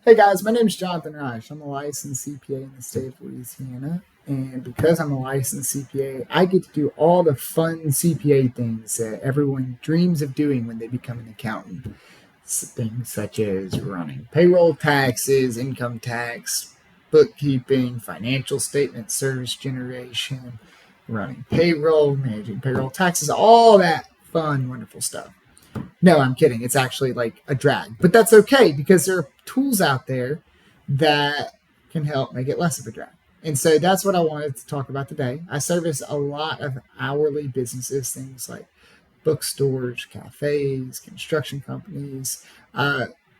Hey guys, my name is Jonathan Reich. I'm a licensed CPA in the state of Louisiana. And because I'm a licensed CPA, I get to do all the fun CPA things that everyone dreams of doing when they become an accountant. Things such as running payroll, taxes, income tax, bookkeeping, financial statement service generation, running payroll, managing payroll taxes, all that fun, wonderful stuff. No, I'm kidding. It's actually like a drag. But that's okay because there are tools out there that can help make it less of a drag. And so that's what I wanted to talk about today. I service a lot of hourly businesses, things like bookstores, cafes, construction companies,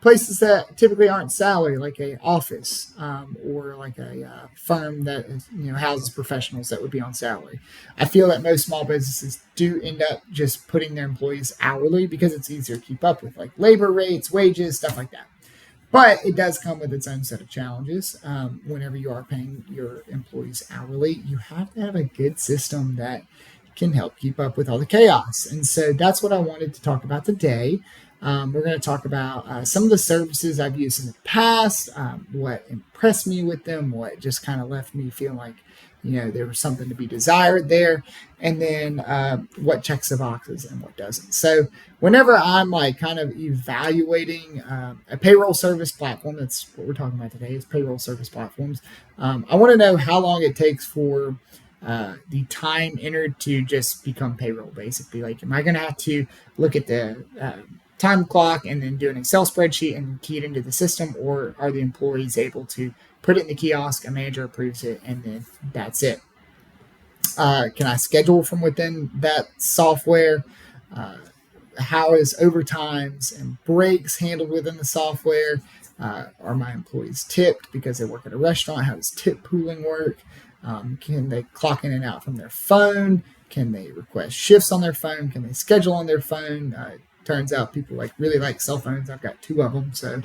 places that typically aren't salary, like a office or like a firm that houses professionals that would be on salary. I feel that most small businesses do end up just putting their employees hourly because it's easier to keep up with, like labor rates, wages, stuff like that. But it does come with its own set of challenges. Whenever you are paying your employees hourly, you have to have a good system that can help keep up with all the chaos. And so that's what I wanted to talk about today. We're going to talk about some of the services I've used in the past, what impressed me with them, what just kind of left me feeling like, there was something to be desired there, and then what checks the boxes and what doesn't. So whenever I'm like kind of evaluating a payroll service platform, that's what we're talking about today, is payroll service platforms. I want to know how long it takes for the time entered to just become payroll, basically. Like, am I going to have to look at the time clock and then do an Excel spreadsheet and key it into the system, or are the employees able to put it in the kiosk, a manager approves it, and then that's it? Can I schedule from within that software? How is overtimes and breaks handled within the software? Are my employees tipped because they work at a restaurant? How does tip pooling work? Can they clock in and out from their phone? Can they request shifts on their phone? Can they schedule on their phone? Turns out people really like cell phones. I've got 2 of them, so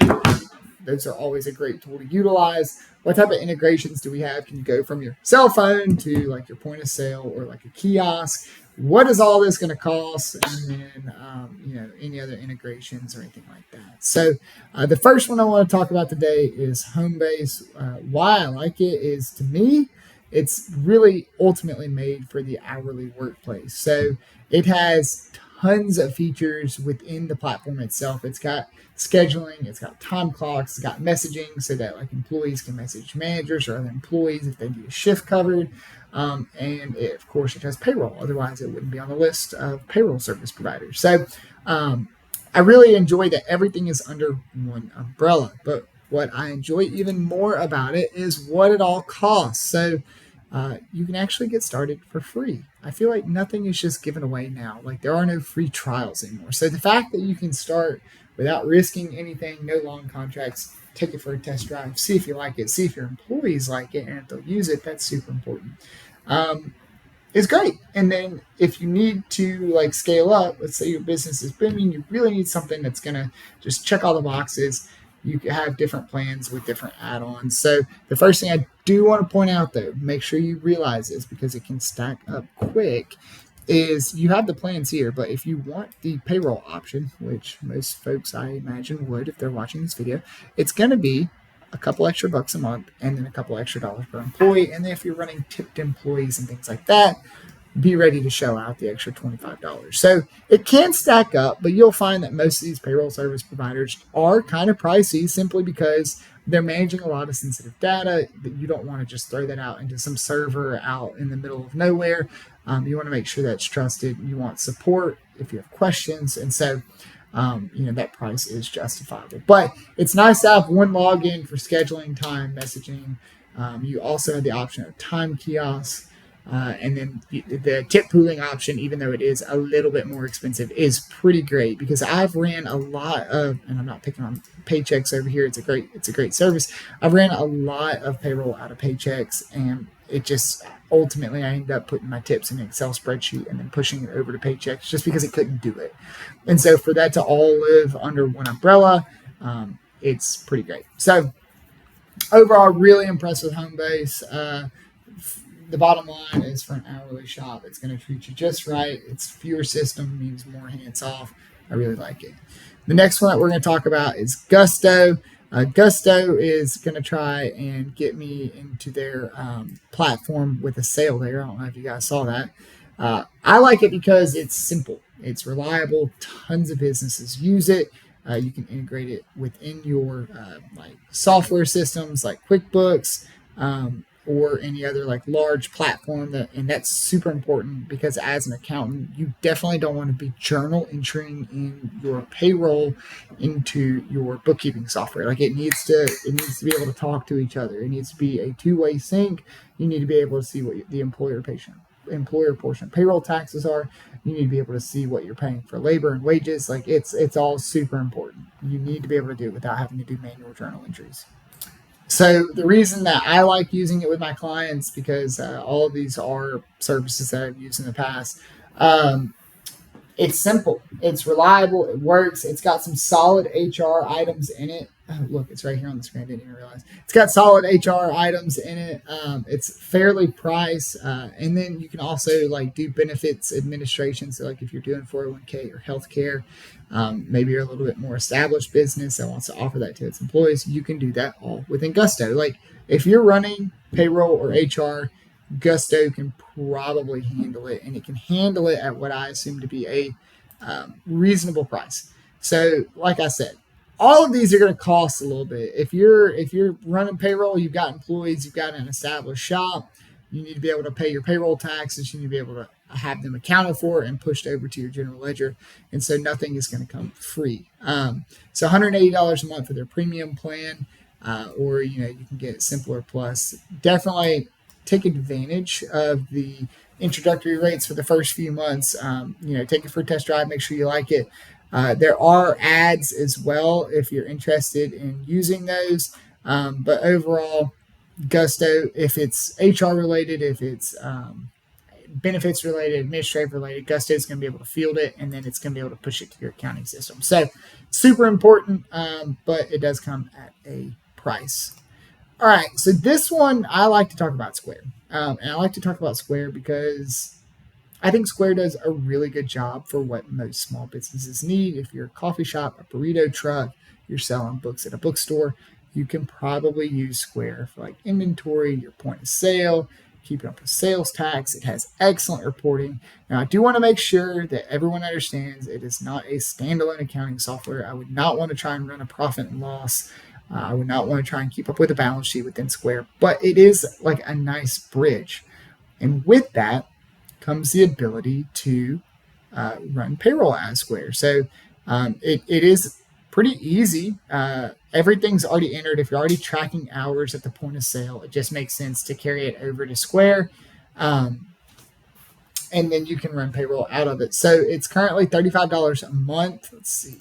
those are always a great tool to utilize. What type of integrations do we have? Can you go from your cell phone to like your point of sale or like a kiosk? What is all this going to cost? And then, any other integrations or anything like that. So the first one I want to talk about today is Homebase. Why I like it is, to me, it's really ultimately made for the hourly workplace. So it has tons of features within the platform itself. It's got scheduling, it's got time clocks, it's got messaging so that like employees can message managers or other employees if they need a shift covered. And of course, it has payroll. Otherwise, it wouldn't be on the list of payroll service providers. So I really enjoy that everything is under one umbrella. But what I enjoy even more about it is what it all costs. So you can actually get started for free. I feel like nothing is just given away now. Like, there are no free trials anymore. So the fact that you can start without risking anything, no long contracts, take it for a test drive, see if you like it, see if your employees like it, and if they'll use it, that's super important. It's great. And then if you need to like scale up, let's say your business is booming, you really need something that's going to just check all the boxes. You can have different plans with different add-ons. So the first thing I do want to point out, though, make sure you realize this because it can stack up quick, is you have the plans here, but if you want the payroll option, which most folks I imagine would if they're watching this video, it's going to be a couple extra bucks a month and then a couple extra dollars per employee. And then if you're running tipped employees and things like that, be ready to shell out the extra $25. So it can stack up, but you'll find that most of these payroll service providers are kind of pricey simply because they're managing a lot of sensitive data that you don't want to just throw that out into some server out in the middle of nowhere. You want to make sure that's trusted. You want support if you have questions. And so, that price is justifiable. But it's nice to have one login for scheduling, time, messaging. You also have the option of time kiosks. And then the tip pooling option, even though it is a little bit more expensive, is pretty great because I've ran a lot of, and I'm not picking on Paychex over here. It's a great service. I've ran a lot of payroll out of Paychex, and it just ultimately I ended up putting my tips in an Excel spreadsheet and then pushing it over to Paychex just because it couldn't do it. And so for that to all live under one umbrella, it's pretty great. So overall, really impressed with Homebase. The bottom line is, for an hourly shop, it's going to treat you just right. It's fewer system, means more hands off. I really like it. The next one that we're going to talk about is Gusto. Gusto is going to try and get me into their platform with a sale there. I don't know if you guys saw that. I like it because it's simple, it's reliable. Tons of businesses use it. You can integrate it within your like software systems like QuickBooks, or any other like large platform. And that's super important because as an accountant, you definitely don't want to be journal entering in your payroll into your bookkeeping software. Like it needs to be able to talk to each other. It needs to be a two-way sync. You need to be able to see what the employer portion payroll taxes are. You need to be able to see what you're paying for labor and wages. Like it's all super important. You need to be able to do it without having to do manual journal entries. So the reason that I like using it with my clients, because all of these are services that I've used in the past. It's simple, it's reliable, it works. It's got some solid HR items in it. Oh, look, it's right here on the screen. I didn't even realize it's got solid HR items in it. It's fairly priced, and then you can also like do benefits administration. So like if you're doing 401k or healthcare, maybe you're a little bit more established business that wants to offer that to its employees, you can do that all within Gusto. Like if you're running payroll or HR, Gusto can probably handle it, and it can handle it at what I assume to be a reasonable price. So, like I said, all of these are going to cost a little bit. If you're running payroll, you've got employees, you've got an established shop, you need to be able to pay your payroll taxes, you need to be able to have them accounted for and pushed over to your general ledger, and so nothing is going to come free. So $180 a month for their premium plan, or you can get Simpler Plus. Definitely take advantage of the introductory rates for the first few months. Take it for a test drive, make sure you like it. There are ads as well if you're interested in using those. But overall, Gusto, if it's HR related, if it's benefits related, administrative related, Gusto is going to be able to field it, and then it's going to be able to push it to your accounting system. So super important, but it does come at a price. All right, so this one I like to talk about Square. And I like to talk about Square because I think Square does a really good job for what most small businesses need. If you're a coffee shop, a burrito truck, you're selling books at a bookstore, you can probably use Square for like inventory, your point of sale, keeping up with sales tax. It has excellent reporting. Now, I do want to make sure that everyone understands it is not a standalone accounting software. I would not want to try and run a profit and loss. I would not want to try and keep up with a balance sheet within Square, but it is like a nice bridge. And with that comes the ability to run payroll as Square. So it is pretty easy. Everything's already entered. If you're already tracking hours at the point of sale, it just makes sense to carry it over to Square. And then you can run payroll out of it. So it's currently $35 a month. Let's see.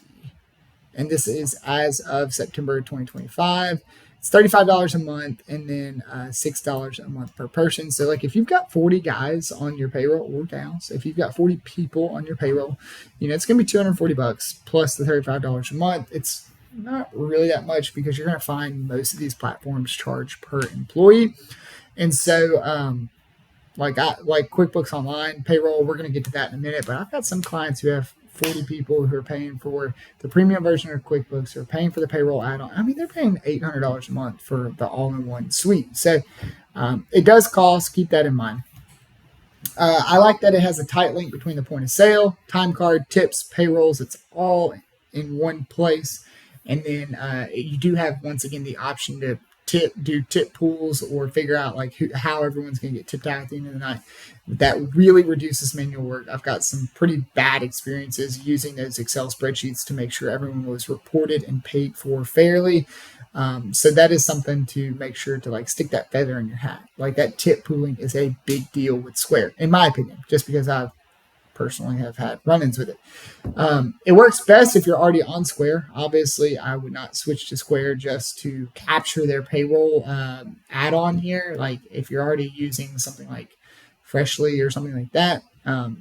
And this is as of September 2025. It's $35 a month, and then $6 a month per person. So like if you've got 40 guys on your payroll or gals, if you've got 40 people on your payroll, it's going to be $240 plus the $35 a month. It's not really that much because you're going to find most of these platforms charge per employee. And so like QuickBooks Online, Payroll, we're going to get to that in a minute, but I've got some clients who have 40 people who are paying for the premium version of QuickBooks, or paying for the payroll add-on. I mean, they're paying $800 a month for the all-in-one suite. So it does cost. Keep that in mind. I like that it has a tight link between the point of sale, time card, tips, payrolls. It's all in one place. And then you do have, once again, the option to do tip pools or figure out like how everyone's going to get tipped out at the end of the night. That really reduces manual work. I've got some pretty bad experiences using those Excel spreadsheets to make sure everyone was reported and paid for fairly. So that is something to make sure to like stick that feather in your hat. Like that tip pooling is a big deal with Square, in my opinion, just because I've personally have had run-ins with it. It works best if you're already on Square. Obviously, I would not switch to Square just to capture their payroll add-on here. Like if you're already using something like Freshly or something like that,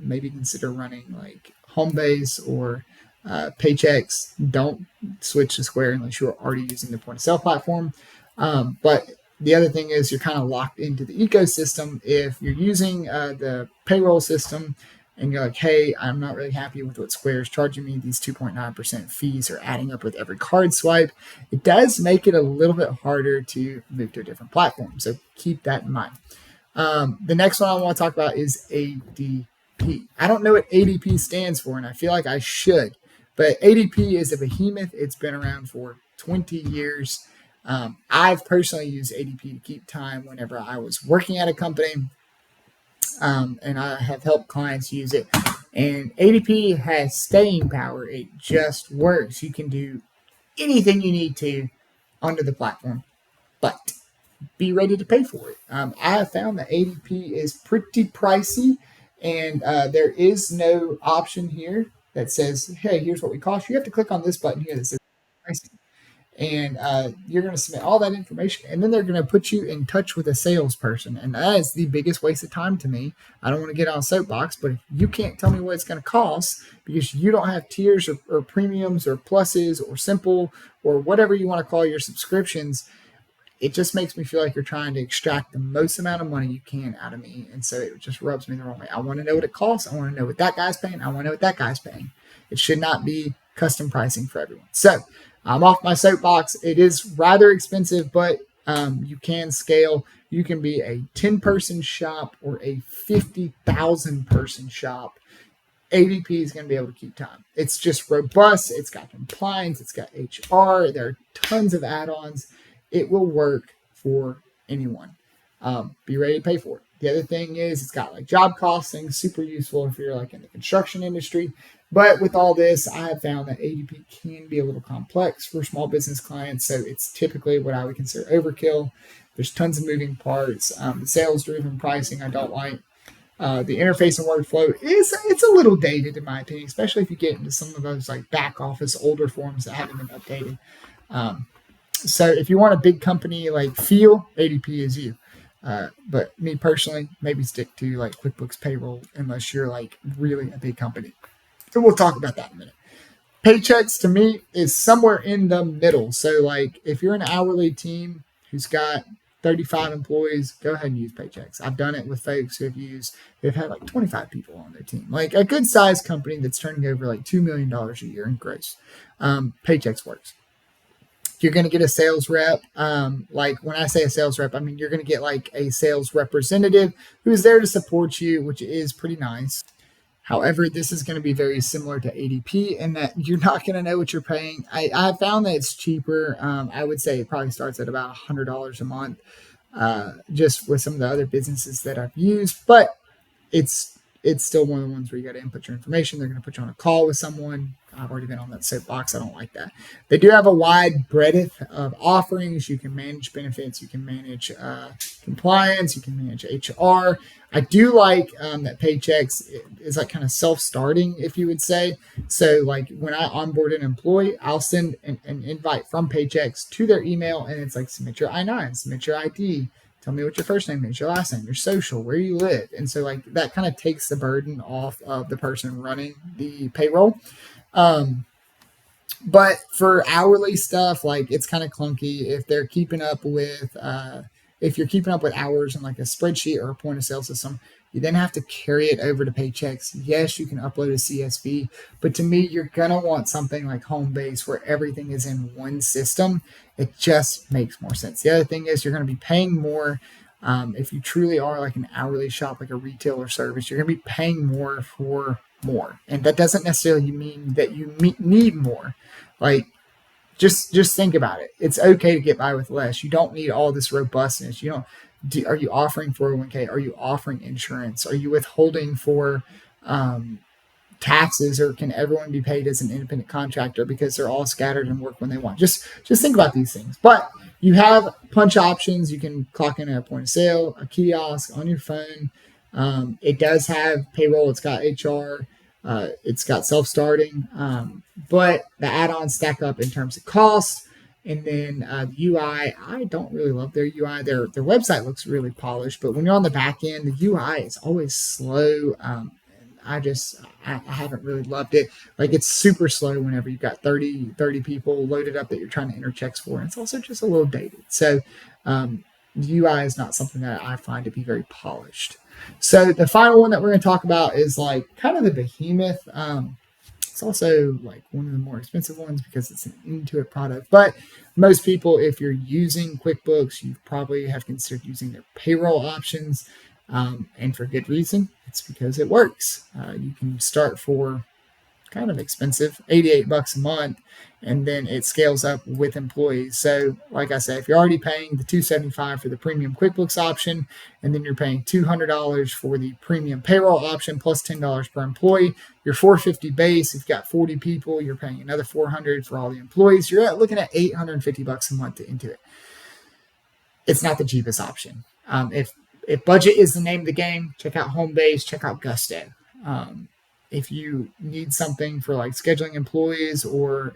maybe consider running like Homebase or Paychecks. Don't switch to Square unless you're already using the point-of-sale platform. But the other thing is you're kind of locked into the ecosystem. If you're using the payroll system and you're like, hey, I'm not really happy with what Square is charging me. These 2.9% fees are adding up with every card swipe. It does make it a little bit harder to move to a different platform. So keep that in mind. The next one I want to talk about is ADP. I don't know what ADP stands for, and I feel like I should. But ADP is a behemoth. It's been around for 20 years. I've personally used ADP to keep time whenever I was working at a company, and I have helped clients use it. And ADP has staying power. It just works. You can do anything you need to onto the platform, but be ready to pay for it. I have found that ADP is pretty pricey, and there is no option here that says, hey, here's what we cost. You have to click on this button here that says pricing. And you're going to submit all that information, and then they're going to put you in touch with a salesperson. And that is the biggest waste of time to me. I don't want to get on a soapbox, but if you can't tell me what it's going to cost because you don't have tiers or premiums or pluses or simple or whatever you want to call your subscriptions, it just makes me feel like you're trying to extract the most amount of money you can out of me. And so it just rubs me the wrong way. I want to know what it costs. I want to know what that guy's paying. I want to know what that guy's paying. It should not be custom pricing for everyone. So I'm off my soapbox. It is rather expensive, but you can scale. You can be a 10-person shop or a 50,000-person shop. ADP is going to be able to keep time. It's just robust. It's got compliance. It's got HR. There are tons of add-ons. It will work for anyone. Be ready to pay for it. The other thing is it's got like job costing, super useful if you're like in the construction industry. But with all this, I have found that ADP can be a little complex for small business clients. So it's typically what I would consider overkill. There's tons of moving parts. The sales-driven pricing I don't like. The interface and workflow it's a little dated in my opinion, especially if you get into some of those like back office older forms that haven't been updated. So if you want a big company like feel, ADP is you. But me personally, maybe stick to like QuickBooks Payroll unless you're like really a big company. So we'll talk about that in a minute. Paychecks to me is somewhere in the middle. So like if you're an hourly team who's got 35 employees, go ahead and use Paychecks. I've done it with folks they've had like 25 people on their team. Like a good sized company that's turning over like $2 million a year in gross. Paychecks works. You're going to get a sales rep. Like when I say a sales rep, I mean, you're going to get like a sales representative who's there to support you, which is pretty nice. However, this is going to be very similar to ADP in that you're not going to know what you're paying. I found that it's cheaper. I would say it probably starts at about $100 a month, just with some of the other businesses that I've used. But it's still one of the ones where you got to input your information. They're going to put you on a call with someone. I've already been on that soapbox. I don't like that. They do have a wide breadth of offerings. You can manage benefits. You can manage compliance. You can manage HR. I do like that Paychecks is like kind of self-starting, if you would say. So like when I onboard an employee, I'll send an invite from Paychecks to their email, and it's like submit your I-9, submit your ID. Tell me what your first name is, your last name, your social, where you live. And so like that kind of takes the burden off of the person running the payroll. But for hourly stuff, like it's kind of clunky if they're keeping up with, if you're keeping up with hours in like a spreadsheet or a point of sale system, you then have to carry it over to Paychecks. Yes, you can upload a CSV, but to me, you're going to want something like Homebase where everything is in one system. It just makes more sense. The other thing is you're going to be paying more. If you truly are like an hourly shop, like a retailer service, you're going to be paying more for more. And that doesn't necessarily mean that you need more. Like, just think about it. It's okay to get by with less. You don't need all this robustness. Are you offering 401k? Are you offering insurance? Are you withholding for taxes, or can everyone be paid as an independent contractor because they're all scattered and work when they want? Just think about these things. But you have punch options. You can clock in at a point of sale, a kiosk, on your phone. It does have payroll. It's got HR. It's got self-starting. But the add-ons stack up in terms of cost. And then the UI, I don't really love their UI. Their website looks really polished, but when you're on the back end, the UI is always slow. I haven't really loved it. Like it's super slow whenever you've got 30 people loaded up that you're trying to enter checks for. And it's also just a little dated. So the UI is not something that I find to be very polished. So the final one that we're going to talk about is like kind of the behemoth. It's also like one of the more expensive ones because it's an Intuit product. But most people, if you're using QuickBooks, you probably have considered using their payroll options. And for good reason. It's because it works. You can start for kind of expensive, $88 a month, and then it scales up with employees. So, like I said, if you're already paying the $275 for the premium QuickBooks option, and then you're paying $200 for the premium payroll option plus $10 per employee, you're $450 base. If you've got 40 people, you're paying another $400 for all the employees. You're looking at $850 a month into it. It's not the cheapest option. If budget is the name of the game, check out Homebase, check out Gusto. If you need something for like scheduling employees or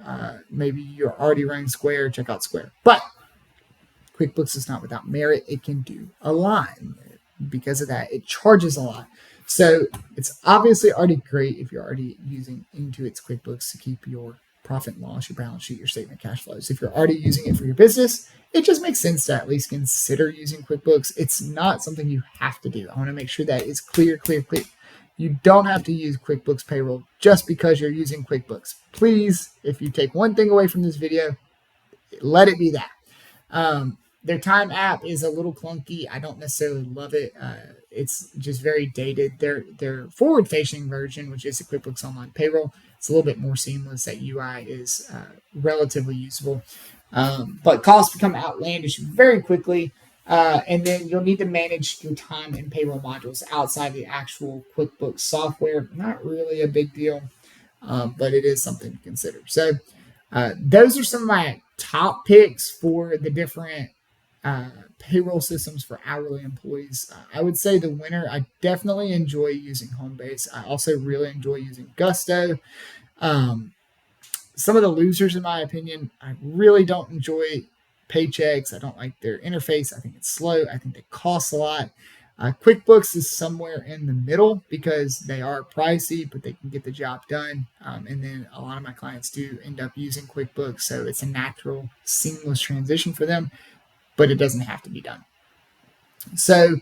maybe you're already running Square, check out Square. But QuickBooks is not without merit. It can do a lot. Because of that, it charges a lot. So it's obviously already great if you're already using Intuit's QuickBooks to keep your profit and loss, your balance sheet, your statement of cash flows. If you're already using it for your business, it just makes sense to at least consider using QuickBooks. It's not something you have to do. I want to make sure that is clear. You don't have to use QuickBooks Payroll just because you're using QuickBooks. Please, if you take one thing away from this video, let it be that. Their time app is a little clunky. I don't necessarily love it. It's just very dated. Their forward-facing version, which is the QuickBooks Online Payroll, it's a little bit more seamless. That UI is relatively usable. But costs become outlandish very quickly. And then you'll need to manage your time and payroll modules outside the actual QuickBooks software. Not really a big deal, but it is something to consider. So those are some of my top picks for the different payroll systems for hourly employees. I would say the winner, I definitely enjoy using Homebase. I also really enjoy using Gusto. Some of the losers, in my opinion, I really don't enjoy Paychecks. I don't like their interface. I think it's slow. I think they cost a lot. QuickBooks is somewhere in the middle because they are pricey, but they can get the job done. And then a lot of my clients do end up using QuickBooks, so it's a natural, seamless transition for them, but it doesn't have to be done. So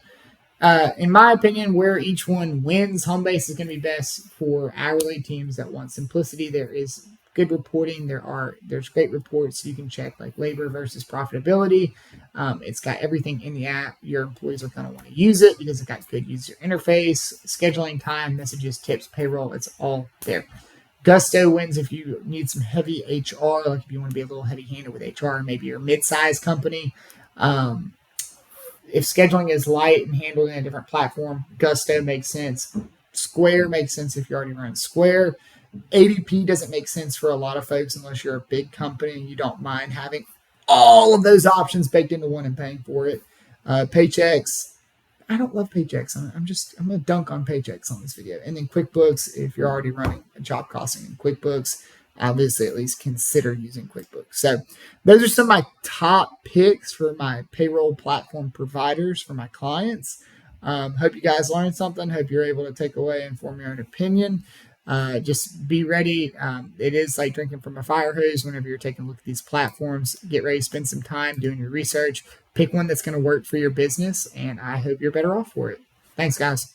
in my opinion, where each one wins, Homebase is going to be best for hourly teams that want simplicity. There is good reporting. There's great reports you can check, like labor versus profitability. It's got everything in the app. Your employees are going to want to use it because it's got good user interface, scheduling time, messages, tips, payroll. It's all there. Gusto wins if you need some heavy HR, like if you want to be a little heavy-handed with HR, maybe you're a mid-sized company. If scheduling is light and handled in a different platform, Gusto makes sense. Square makes sense if you're already running Square. ADP doesn't make sense for a lot of folks unless you're a big company and you don't mind having all of those options baked into one and paying for it. Paychecks, I don't love Paychecks. I'm going to dunk on Paychecks on this video. And then QuickBooks, if you're already running a job costing in QuickBooks, obviously at least consider using QuickBooks. So those are some of my top picks for my payroll platform providers for my clients. Hope you guys learned something. Hope you're able to take away and form your own opinion. Just be ready. It is like drinking from a fire hose whenever you're taking a look at these platforms. Get ready to spend some time doing your research. Pick one that's going to work for your business, and I hope you're better off for it. Thanks, guys.